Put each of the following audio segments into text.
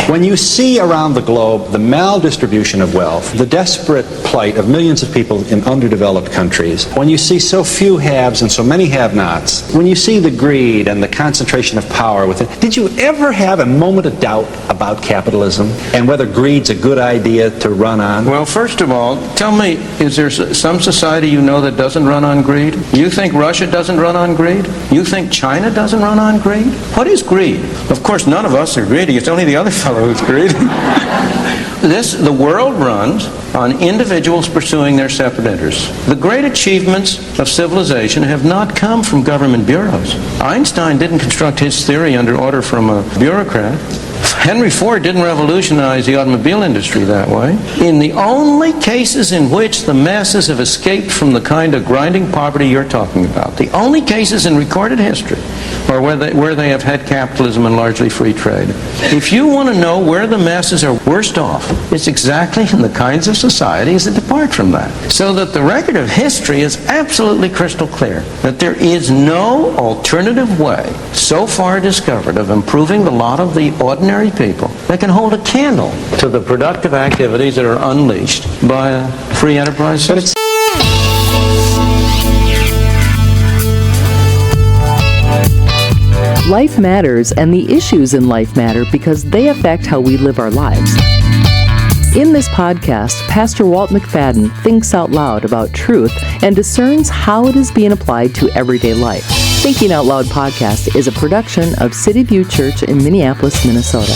When you see around the globe the maldistribution of wealth, the desperate plight of millions of people in underdeveloped countries, when you see so few haves and so many have-nots, when you see the greed and the concentration of power within, did you ever have a moment of doubt about capitalism and whether greed's a good idea to run on? Well, first of all, tell me, is there some society you know that doesn't run on greed? You think Russia doesn't run on greed? You think China doesn't run on greed? What is greed? Of course, none of us are greedy. It's only the other fellow who's greedy. The world runs on individuals pursuing their separate interests. The great achievements of civilization have not come from government bureaus. Einstein didn't construct his theory under order from a bureaucrat. Henry Ford didn't revolutionize the automobile industry that way. In the only cases in which the masses have escaped from the kind of grinding poverty you're talking about, the only cases in recorded history are where they have had capitalism and largely free trade. If you want to know where the masses are worst off, it's exactly in the kinds of societies that depart from that. So that the record of history is absolutely crystal clear that there is no alternative way so far discovered of improving the lot of the ordinary people that can hold a candle to the productive activities that are unleashed by a free enterprise system. Life matters, and the issues in life matter because they affect how we live our lives. In this podcast, Pastor Walt McFadden thinks out loud about truth and discerns how it is being applied to everyday life. Thinking Out Loud podcast is a production of City View Church in Minneapolis, Minnesota.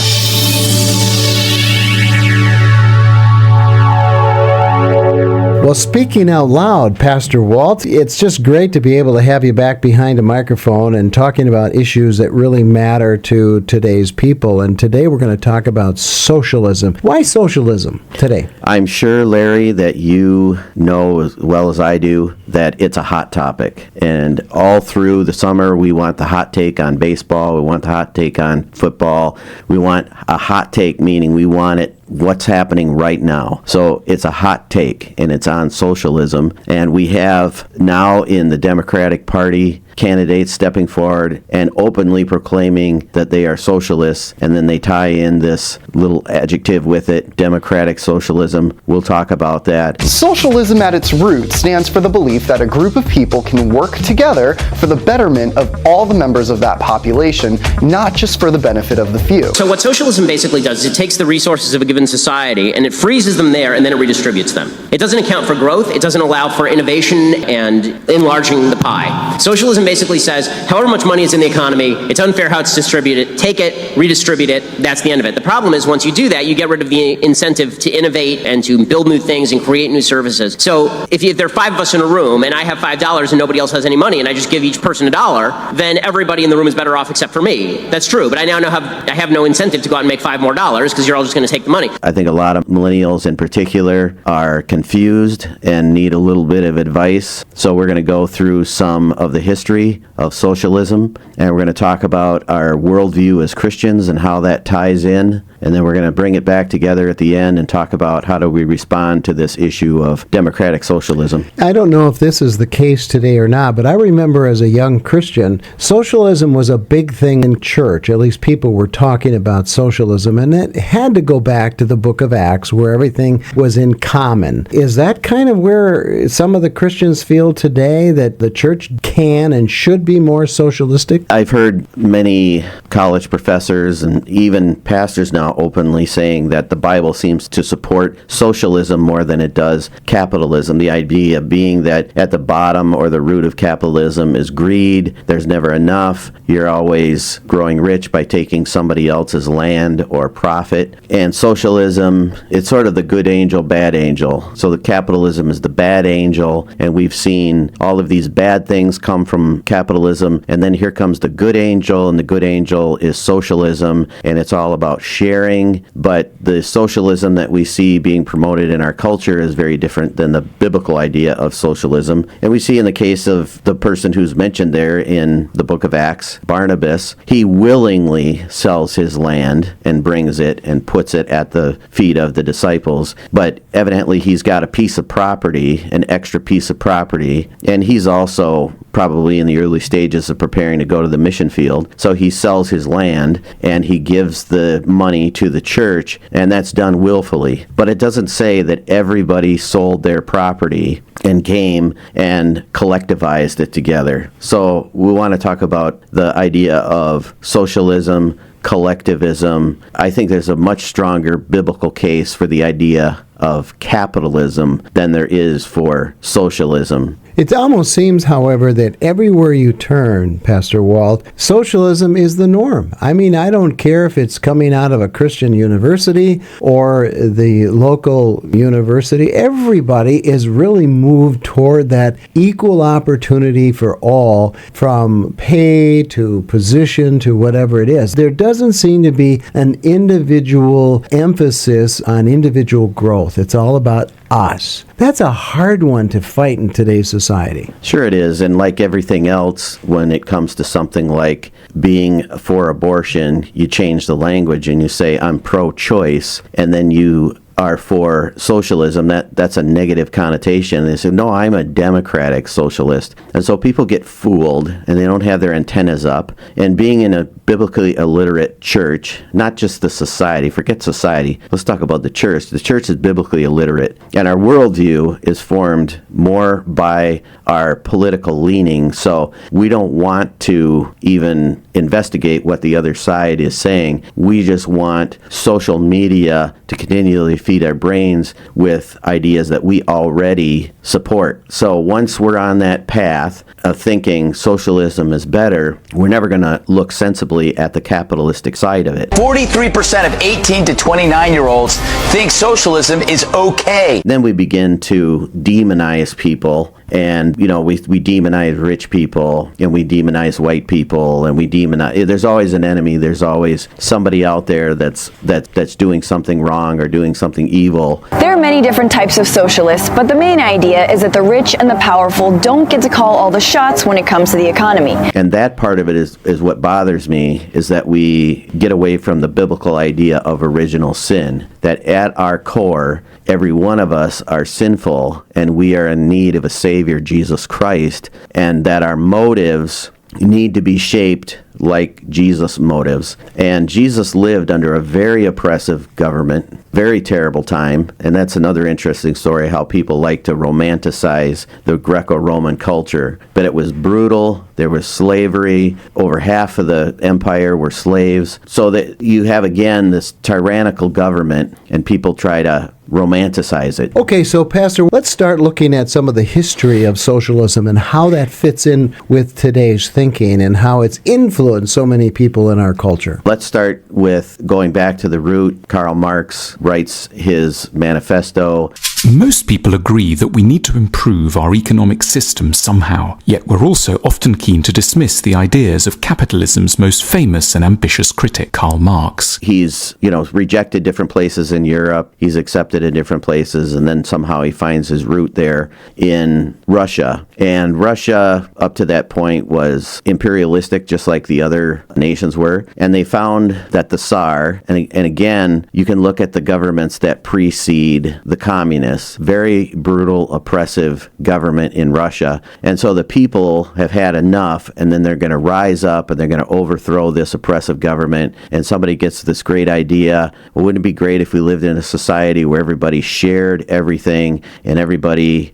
Well, speaking out loud, Pastor Walt, it's just great to be able to have you back behind a microphone and talking about issues that really matter to today's people. And today we're going to talk about socialism. Why socialism today? I'm sure, Larry, that you know as well as I do that it's a hot topic. And all through the summer, we want the hot take on baseball. We want the hot take on football. We want a hot take, meaning we want it what's happening right now. So it's a hot take, and it's on socialism. And we have now in the Democratic Party candidates stepping forward and openly proclaiming that they are socialists, and then they tie in this little adjective with it, democratic socialism. We'll talk about that. Socialism at its root stands for the belief that a group of people can work together for the betterment of all the members of that population, not just for the benefit of the few. So what socialism basically does is it takes the resources of a given society and it freezes them there and then it redistributes them. It doesn't account for growth, it doesn't allow for innovation and enlarging the pie. Socialism basically says, however much money is in the economy, it's unfair how it's distributed, take it, redistribute it, that's the end of it. The problem is once you do that, you get rid of the incentive to innovate and to build new things and create new services. So if there are 5 of us in a room and I have $5 and nobody else has any money and I just give each person $1, then everybody in the room is better off except for me. That's true, but I now have no incentive to go out and make $5 more because you're all just going to take the money. I think a lot of millennials in particular are confused and need a little bit of advice. So we're going to go through some of the history of socialism, and we're going to talk about our worldview as Christians and how that ties in. And then we're going to bring it back together at the end and talk about how do we respond to this issue of democratic socialism. I don't know if this is the case today or not, but I remember as a young Christian, socialism was a big thing in church. At least people were talking about socialism, and it had to go back to the book of Acts where everything was in common. Is that kind of where some of the Christians feel today, that the church can and should be more socialistic? I've heard many college professors and even pastors now openly saying that the Bible seems to support socialism more than it does capitalism. The idea being that at the bottom or the root of capitalism is greed. There's never enough. You're always growing rich by taking somebody else's land or profit. And socialism, it's sort of the good angel, bad angel. So the capitalism is the bad angel, and we've seen all of these bad things come from capitalism, and then here comes the good angel, and the good angel is socialism, and it's all about sharing. But the socialism that we see being promoted in our culture is very different than the biblical idea of socialism. And we see in the case of the person who's mentioned there in the book of Acts, Barnabas, he willingly sells his land and brings it and puts it at the feet of the disciples. But evidently he's got a piece of property, an extra piece of property, and he's also probably in the early stages of preparing to go to the mission field. So he sells his land and he gives the money to the church, and that's done willfully. But it doesn't say that everybody sold their property and came and collectivized it together. So we want to talk about the idea of socialism, collectivism. I think there's a much stronger biblical case for the idea of capitalism than there is for socialism. It almost seems, however, that everywhere you turn, Pastor Walt, socialism is the norm. I mean, I don't care if it's coming out of a Christian university or the local university. Everybody is really moved toward that equal opportunity for all, from pay to position to whatever it is. There doesn't seem to be an individual emphasis on individual growth. It's all about us. That's a hard one to fight in today's society. Sure it is, and like everything else, when it comes to something like being for abortion, you change the language and you say, I'm pro-choice, and then you are for socialism. That's a negative connotation. They say, no, I'm a democratic socialist. And so people get fooled and they don't have their antennas up. And being in a biblically illiterate church, not just the society, forget society, let's talk about the church. The church is biblically illiterate. And our worldview is formed more by our political leaning. So we don't want to even investigate what the other side is saying. We just want social media to continually feed our brains with ideas that we already support. So once we're on that path of thinking socialism is better, we're never going to look sensibly at the capitalistic side of it. 43% of 18 to 29-year-olds think socialism is okay. Then we begin to demonize people. And, we demonize rich people, and we demonize white people, and we demonize. There's always an enemy. There's always somebody out there that's doing something wrong or doing something evil. There are many different types of socialists, but the main idea is that the rich and the powerful don't get to call all the shots when it comes to the economy. And that part of it is what bothers me, is that we get away from the biblical idea of original sin, that at our core, every one of us are sinful, and we are in need of a Savior, Jesus Christ, and that our motives need to be shaped like Jesus' motives. And Jesus lived under a very oppressive government, very terrible time. And that's another interesting story, how people like to romanticize the Greco-Roman culture. But it was brutal. There was slavery. Over half of the empire were slaves. So that you have, again, this tyrannical government, and people try to romanticize it. Okay, so Pastor, let's start looking at some of the history of socialism and how that fits in with today's thinking and how it's influenced so many people in our culture. Let's start with going back to the root. Karl Marx writes his manifesto. Most people agree that we need to improve our economic system somehow, yet we're also often keen to dismiss the ideas of capitalism's most famous and ambitious critic, Karl Marx. He's, rejected different places in Europe, he's accepted in different places, and then somehow he finds his root there in Russia. And Russia, up to that point, was imperialistic, just like the other nations were. And they found that the Tsar, and again, you can look at the governments that precede the communists, very brutal, oppressive government in Russia. And so the people have had enough, and then they're going to rise up and they're going to overthrow this oppressive government. And somebody gets this great idea, well, wouldn't it be great if we lived in a society where everybody shared everything and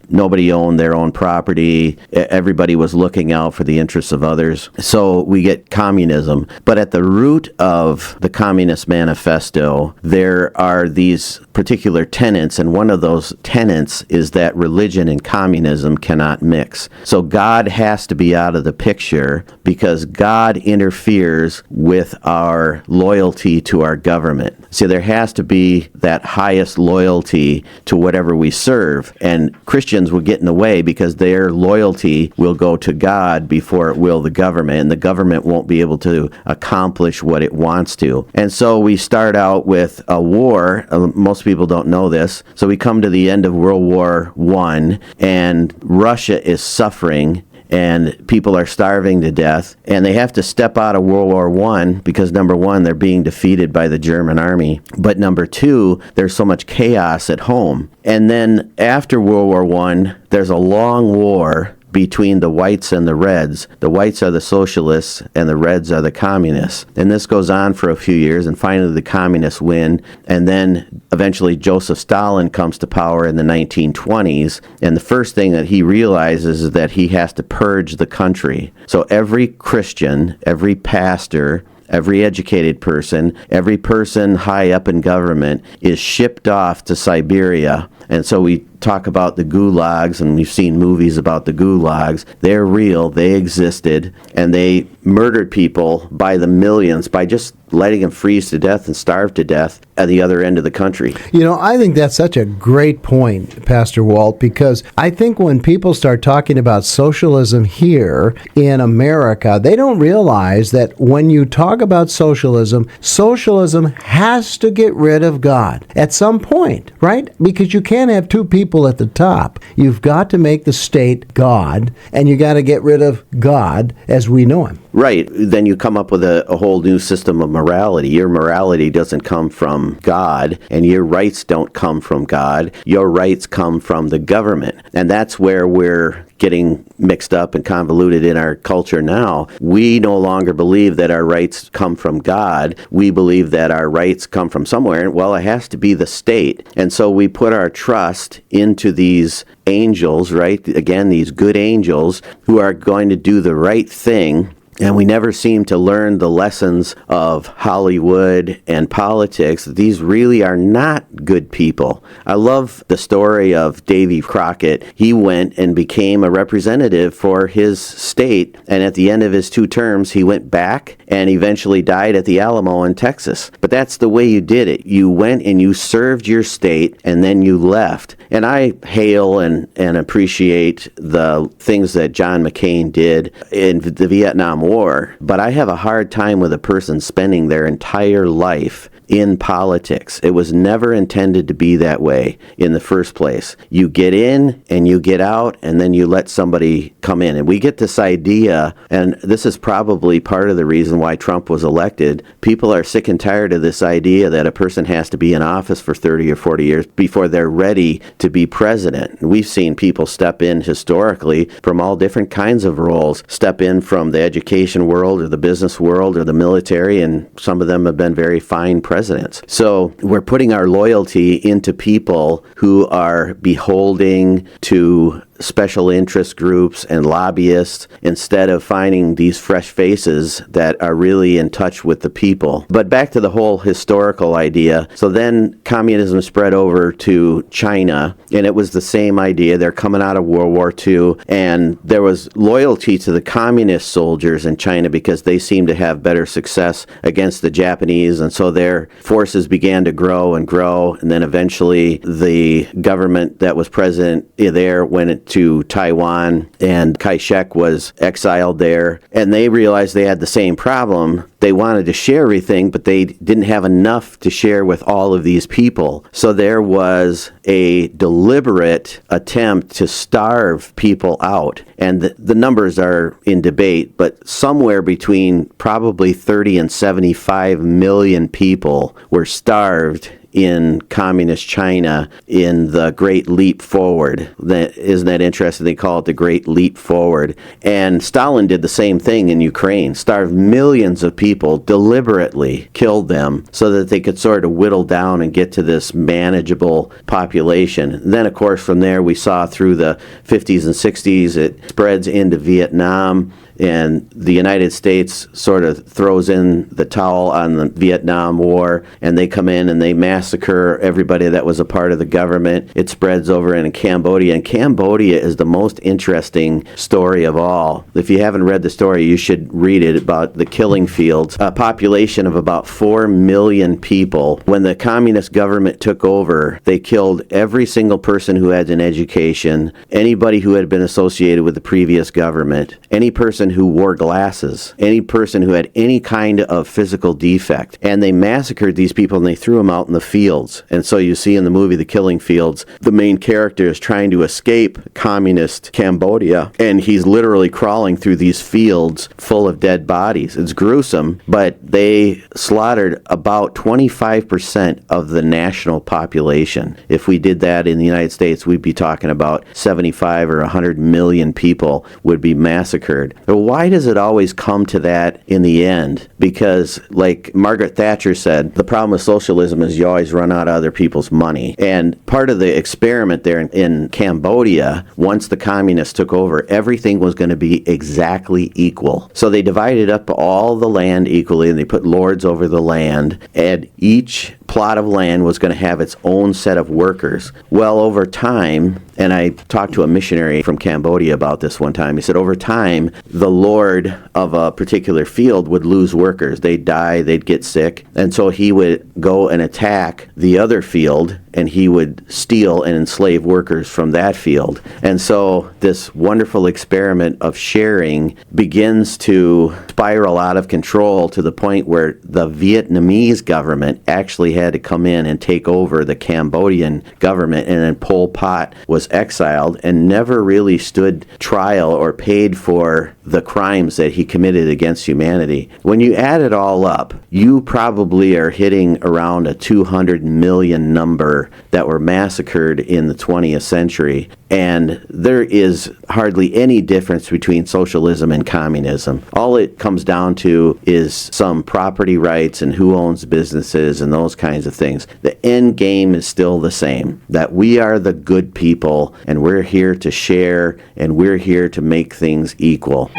nobody owned their own property, everybody was looking out for the interests of others. So we get communism. But at the root of the Communist Manifesto, there are these particular tenets, and one of those tenets is that religion and communism cannot mix. So God has to be out of the picture because God interferes with our loyalty to our government. See, there has to be that highest loyalty to whatever we serve, and Christians will get in the way because their loyalty will go to God before it will the government, and the government won't be able to accomplish what it wants to. And so we start out with a war. Most people don't know this. So we come to the end of World War I, and Russia is suffering, and people are starving to death, and they have to step out of World War I because, number one, they're being defeated by the German army, but number two, there's so much chaos at home. And then after World War I, there's a long war between the whites and the reds. The whites are the socialists and the reds are the communists. And this goes on for a few years, and finally the communists win. And then eventually Joseph Stalin comes to power in the 1920s. And the first thing that he realizes is that he has to purge the country. So every Christian, every pastor, every educated person, every person high up in government is shipped off to Siberia. And so we talk about the gulags, and we've seen movies about the gulags. They're real, they existed, and they murdered people by the millions by just letting them freeze to death and starve to death at the other end of the country. You know, I think that's such a great point, Pastor Walt, because I think when people start talking about socialism here in America, they don't realize that when you talk about socialism, socialism has to get rid of God at some point, right? Because you can't have two people at the top. You've got to make the state God, and you got to get rid of God as we know him. Right. Then you come up with a whole new system of morality. Your morality doesn't come from God, and your rights don't come from God. Your rights come from the government. And that's where we're getting mixed up and convoluted in our culture now. We no longer believe that our rights come from God. We believe that our rights come from somewhere. Well, it has to be the state. And so we put our trust into these angels, right? Again, these good angels who are going to do the right thing. And we never seem to learn the lessons of Hollywood and politics. These really are not good people. I love the story of Davy Crockett. He went and became a representative for his state, and at the end of his 2 terms, he went back and eventually died at the Alamo in Texas. But that's the way you did it. You went and you served your state, and then you left. And I hail and appreciate the things that John McCain did in the Vietnam War, but I have a hard time with a person spending their entire life in politics. It was never intended to be that way in the first place. You get in and you get out, and then you let somebody come in. And we get this idea, and this is probably part of the reason why Trump was elected. People are sick and tired of this idea that a person has to be in office for 30 or 40 years before they're ready to be president. We've seen people step in historically from all different kinds of roles, step in from the education world or the business world or the military, and some of them have been very fine presidents. So we're putting our loyalty into people who are beholding to special interest groups and lobbyists instead of finding these fresh faces that are really in touch with the people. But back to the whole historical idea. So then communism spread over to China, and it was the same idea. They're coming out of World War II, and there was loyalty to the communist soldiers in China because they seemed to have better success against the Japanese, and so their forces began to grow, and then eventually the government that was present there went to Taiwan, and Kai-shek was exiled there, and they realized they had the same problem. They wanted to share everything, but they didn't have enough to share with all of these people. So there was a deliberate attempt to starve people out. And the numbers are in debate, but somewhere between probably 30 and 75 million people were starved in communist China in the Great Leap Forward. Isn't that interesting? They call it the Great Leap Forward. And Stalin did the same thing in Ukraine, starved millions of people, deliberately killed them so that they could sort of whittle down and get to this manageable population. And then, of course, from there we saw through the 50s and 60s, it spreads into Vietnam, and the United States sort of throws in the towel on the Vietnam War, and they come in and they massacre everybody that was a part of the government. It spreads over in Cambodia, and Cambodia is the most interesting story of all. If you haven't read the story, you should read it, about the killing fields. A population of about 4 million people. When the communist government took over, they killed every single person who had an education, anybody who had been associated with the previous government, any person person who wore glasses, any person who had any kind of physical defect. And they massacred these people and they threw them out in the fields. And so you see in the movie The Killing Fields, the main character is trying to escape communist Cambodia, and he's literally crawling through these fields full of dead bodies. It's gruesome, but they slaughtered about 25% of the national population. If we did that in the United States, we'd be talking about 75 or 100 million people would be massacred. But why does it always come to that in the end? Because, like Margaret Thatcher said, the problem with socialism is you always run out of other people's money. And part of the experiment there in Cambodia, once the communists took over, everything was going to be exactly equal. So they divided up all the land equally, and they put lords over the land, and each plot of land was going to have its own set of workers. Well, over time, and I talked to a missionary from Cambodia about this one time, he said over time, the lord of a particular field would lose workers. They'd die, they'd get sick, and so he would go and attack the other field, and he would steal and enslave workers from that field. And so this wonderful experiment of sharing begins to spiral out of control to the point where the Vietnamese government actually had to come in and take over the Cambodian government, and then Pol Pot was exiled and never really stood trial or paid for the crimes that he committed against humanity. When you add it all up, you probably are hitting around a 200 million number that were massacred in the 20th century. And there is hardly any difference between socialism and communism. All it comes down to is some property rights and who owns businesses and those kinds of things. The end game is still the same, that we are the good people and we're here to share and we're here to make things equal.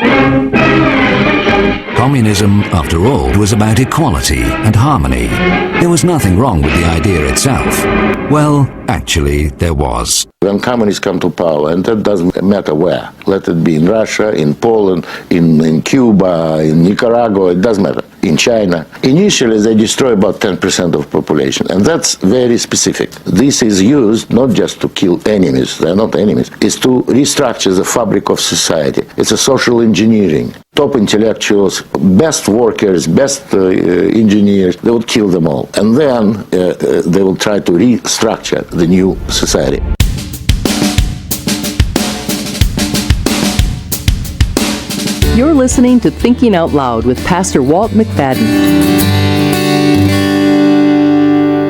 Communism, after all, was about equality and harmony. There was nothing wrong with the idea itself. Well, actually, there was. When communists come to power, and that doesn't matter where, let it be in Russia, in Poland, in Cuba, in Nicaragua, it doesn't matter, in China. Initially, they destroy about 10% of population, and that's very specific. This is used not just to kill enemies, they're not enemies, it's to restructure the fabric of society. It's a social engineering. Top intellectuals, best workers, best engineers, they would kill them all. And then they will try to restructure the new society. You're listening to Thinking Out Loud with Pastor Walt McFadden.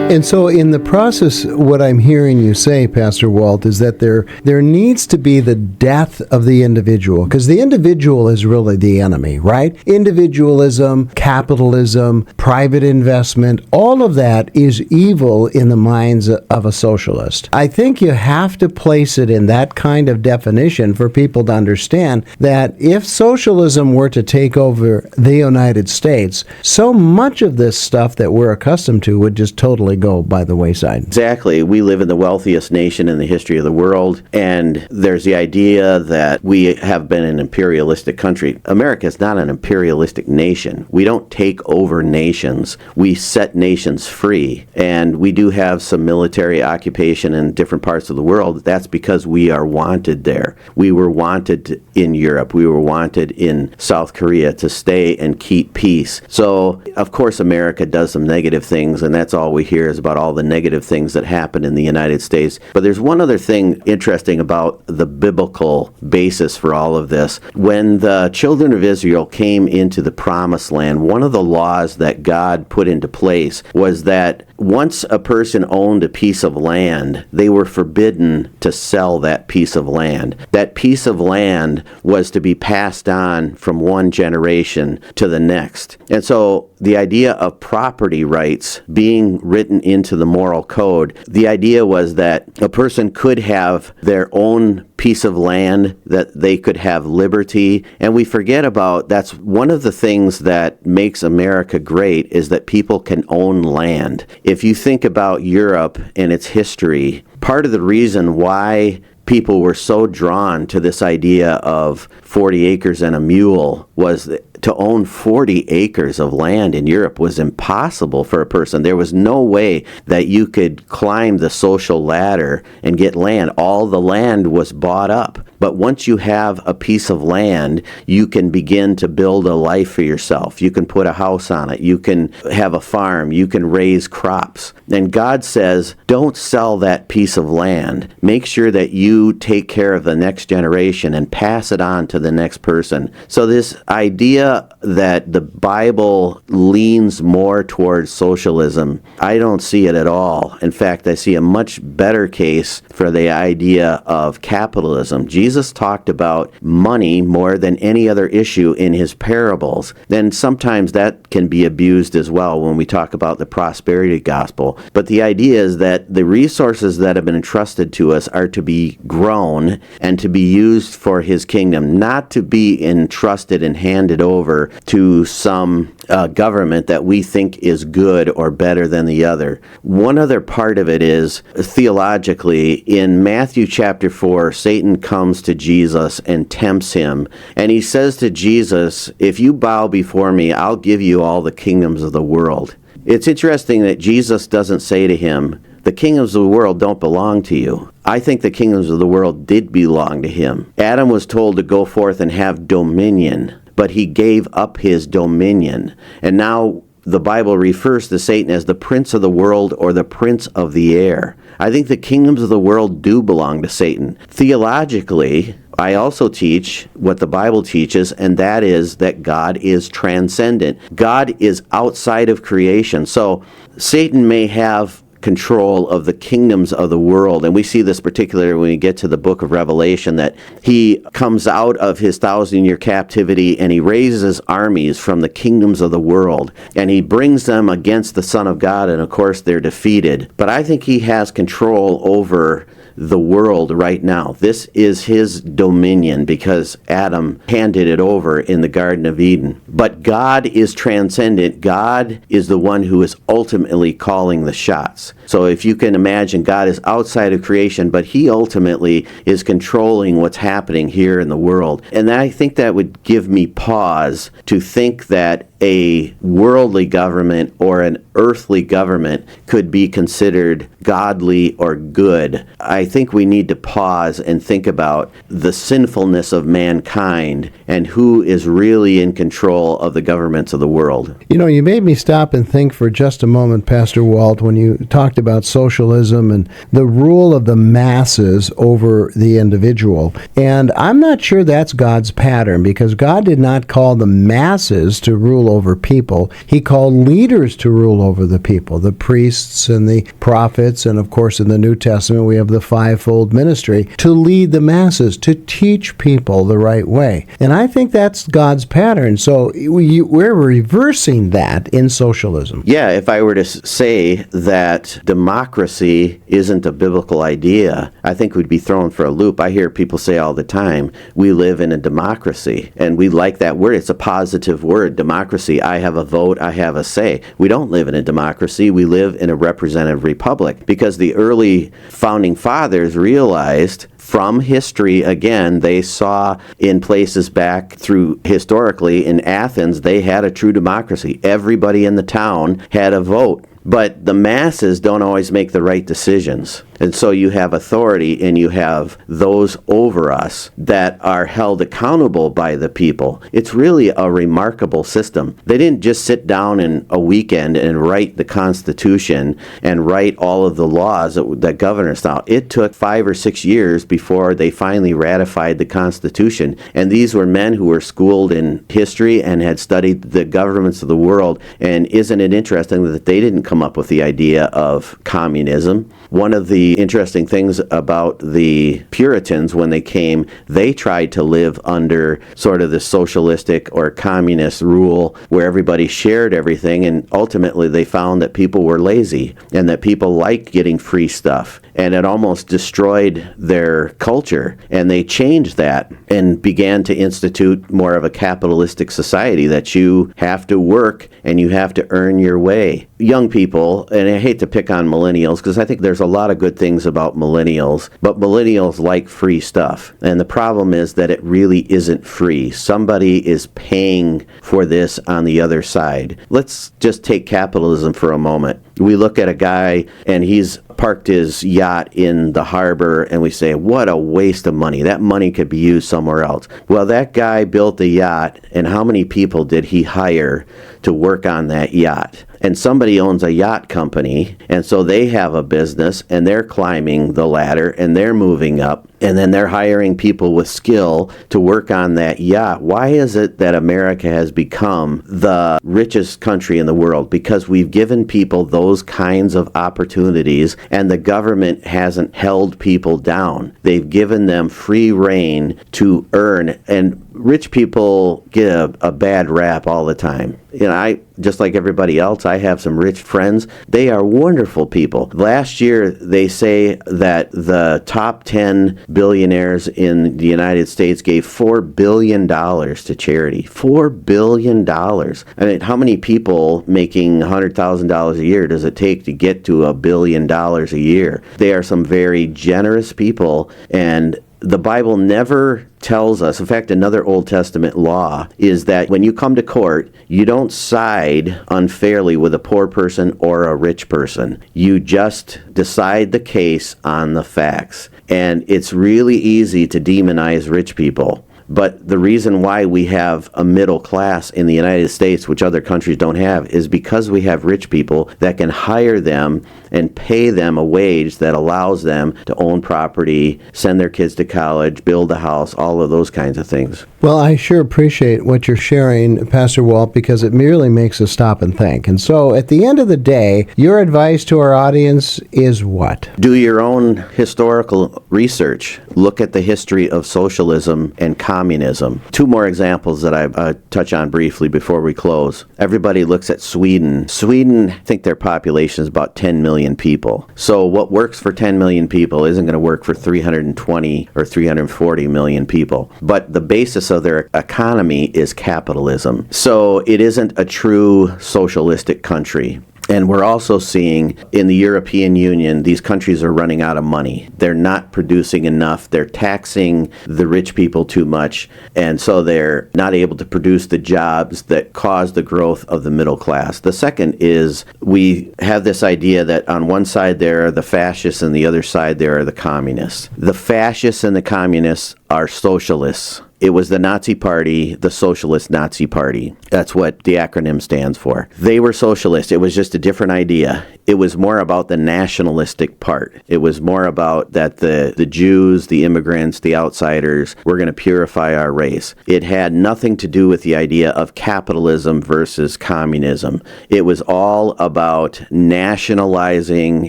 And so in the process, what I'm hearing you say, Pastor Walt, is that there needs to be the death of the individual, because the individual is really the enemy, right? Individualism, capitalism, private investment, all of that is evil in the minds of a socialist. I think you have to place it in that kind of definition for people to understand that if socialism were to take over the United States, so much of this stuff that we're accustomed to would just totally go by the wayside. Exactly. We live in the wealthiest nation in the history of the world, and there's the idea that we have been an imperialistic country. America is not an imperialistic nation. We don't take over nations. We set nations free, and we do have some military occupation in different parts of the world. That's because we are wanted there. We were wanted in Europe. We were wanted in South Korea to stay and keep peace. So, of course, America does some negative things, and that's all we hear is about all the negative things that happen in the United States. But there's one other thing interesting about the biblical basis for all of this. When the children of Israel came into the Promised Land, one of the laws that God put into place was that once a person owned a piece of land, they were forbidden to sell that piece of land. That piece of land was to be passed on from one generation to the next. And so the idea of property rights being written into the moral code, the idea was that a person could have their own piece of land, that they could have liberty. And we forget about, that's one of the things that makes America great, is that people can own land. If you think about Europe and its history, part of the reason why people were so drawn to this idea of 40 acres and a mule was to own 40 acres of land in Europe was impossible for a person. There was no way that you could climb the social ladder and get land. All the land was bought up. But once you have a piece of land, you can begin to build a life for yourself. You can put a house on it. You can have a farm. You can raise crops. And God says, don't sell that piece of land. Make sure that you take care of the next generation and pass it on to the next person. So this idea that the Bible leans more towards socialism, I don't see it at all. In fact, I see a much better case for the idea of capitalism. Jesus talked about money more than any other issue in his parables. Then sometimes that can be abused as well when we talk about the prosperity gospel. But the idea is that the resources that have been entrusted to us are to be grown and to be used for his kingdom, not to be entrusted and handed over to some government that we think is good or better than the other. One other part of it is, theologically, in Matthew chapter 4, Satan comes to Jesus and tempts him. And he says to Jesus, if you bow before me, I'll give you all the kingdoms of the world. It's interesting that Jesus doesn't say to him, the kingdoms of the world don't belong to you. I think the kingdoms of the world did belong to him. Adam was told to go forth and have dominion, but he gave up his dominion. And now the Bible refers to Satan as the prince of the world or the prince of the air. I think the kingdoms of the world do belong to Satan. Theologically, I also teach what the Bible teaches, and that is that God is transcendent. God is outside of creation. So Satan may have control of the kingdoms of the world. And we see this particularly when we get to the book of Revelation, that he comes out of his 1,000-year captivity and he raises armies from the kingdoms of the world. And he brings them against the Son of God, and of course they're defeated. But I think he has control over the world right now. This is his dominion because Adam handed it over in the Garden of Eden. But God is transcendent. God is the one who is ultimately calling the shots. So if you can imagine, God is outside of creation, but he ultimately is controlling what's happening here in the world. And I think that would give me pause to think that a worldly government or an earthly government could be considered godly or good. I think we need to pause and think about the sinfulness of mankind and who is really in control of the governments of the world. You know, you made me stop and think for just a moment, Pastor Walt, when you talked about socialism and the rule of the masses over the individual. And I'm not sure that's God's pattern, because God did not call the masses to rule over people. He called leaders to rule over the people, the priests and the prophets, and of course in the New Testament we have the fivefold ministry, to lead the masses, to teach people the right way. And I think that's God's pattern. So we're reversing that in socialism. Yeah, if I were to say that democracy isn't a biblical idea, I think we'd be thrown for a loop. I hear people say all the time, we live in a democracy, and we like that word. It's a positive word, democracy. I have a vote, I have a say. We don't live in a democracy, we live in a representative republic, because the early founding fathers realized from history, again, they saw in places back through historically in Athens, they had a true democracy. Everybody in the town had a vote. But the masses don't always make the right decisions. And so you have authority and you have those over us that are held accountable by the people. It's really a remarkable system. They didn't just sit down in a weekend and write the Constitution and write all of the laws that govern us now. It took 5 or 6 years before they finally ratified the Constitution. And these were men who were schooled in history and had studied the governments of the world. And isn't it interesting that they didn't come up with the idea of communism? One of the interesting things about the Puritans when they came, they tried to live under sort of the socialistic or communist rule where everybody shared everything, and ultimately they found that people were lazy and that people liked getting free stuff, and it almost destroyed their culture. And they changed that and began to institute more of a capitalistic society that you have to work and you have to earn your way. Young people, and I hate to pick on millennials because I think there's a lot of good good things about millennials, but millennials like free stuff. And the problem is that it really isn't free. Somebody is paying for this on the other side. Let's just take capitalism for a moment. We look at a guy and he's parked his yacht in the harbor and we say, what a waste of money. That money could be used somewhere else. Well, that guy built the yacht, and how many people did he hire to work on that yacht? And somebody owns a yacht company, and so they have a business, and they're climbing the ladder, and they're moving up, and then they're hiring people with skill to work on that yacht. Why is it that America has become the richest country in the world? Because we've given people those kinds of opportunities, and the government hasn't held people down. They've given them free rein to earn, and rich people get a bad rap all the time. You know, I, just like everybody else, I have some rich friends. They are wonderful people. Last year, they say that the top 10 billionaires in the United States gave $4 billion to charity. $4 billion. I mean, how many people making $100,000 a year does it take to get to $1 billion a year? They are some very generous people, and the Bible never tells us, in fact, another Old Testament law is that when you come to court, you don't side unfairly with a poor person or a rich person. You just decide the case on the facts. And it's really easy to demonize rich people. But the reason why we have a middle class in the United States, which other countries don't have, is because we have rich people that can hire them and pay them a wage that allows them to own property, send their kids to college, build a house, all of those kinds of things. Well, I sure appreciate what you're sharing, Pastor Walt, because it merely makes us stop and think. And so at the end of the day, your advice to our audience is what? Do your own historical research. Look at the history of socialism and communism. Two more examples that I touch on briefly before we close. Everybody looks at Sweden. Sweden, I think their population is about 10 million people. So what works for 10 million people isn't going to work for 320 or 340 million people. But the basis of their economy is capitalism. So it isn't a true socialistic country. And we're also seeing in the European Union, these countries are running out of money. They're not producing enough. They're taxing the rich people too much. And so they're not able to produce the jobs that cause the growth of the middle class. The second is we have this idea that on one side there are the fascists and the other side there are the communists. The fascists and the communists are socialists. It was the Nazi Party, the Socialist Nazi Party. That's what the acronym stands for. They were socialist. It was just a different idea. It was more about the nationalistic part. It was more about that the Jews, the immigrants, the outsiders, were going to purify our race. It had nothing to do with the idea of capitalism versus communism. It was all about nationalizing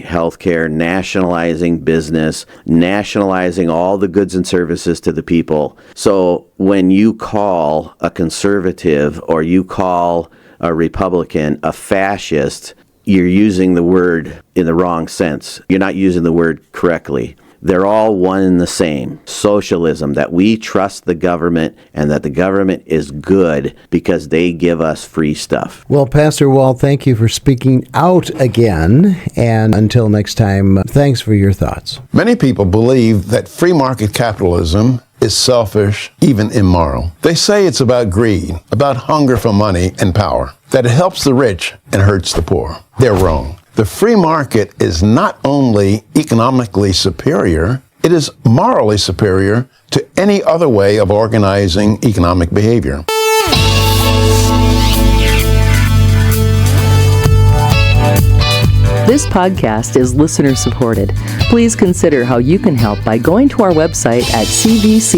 healthcare, nationalizing business, nationalizing all the goods and services to the people. So when you call a conservative or you call a Republican a fascist, you're using the word in the wrong sense. You're not using the word correctly. They're all one and the same. Socialism, that we trust the government and that the government is good because they give us free stuff. Well, Pastor Walt, thank you for speaking out again. And until next time, thanks for your thoughts. Many people believe that free market capitalism is selfish, even immoral. They say it's about greed, about hunger for money and power, that it helps the rich and hurts the poor. They're wrong. The free market is not only economically superior, it is morally superior to any other way of organizing economic behavior. This podcast is listener supported. Please consider how you can help by going to our website at cvcmpls.org.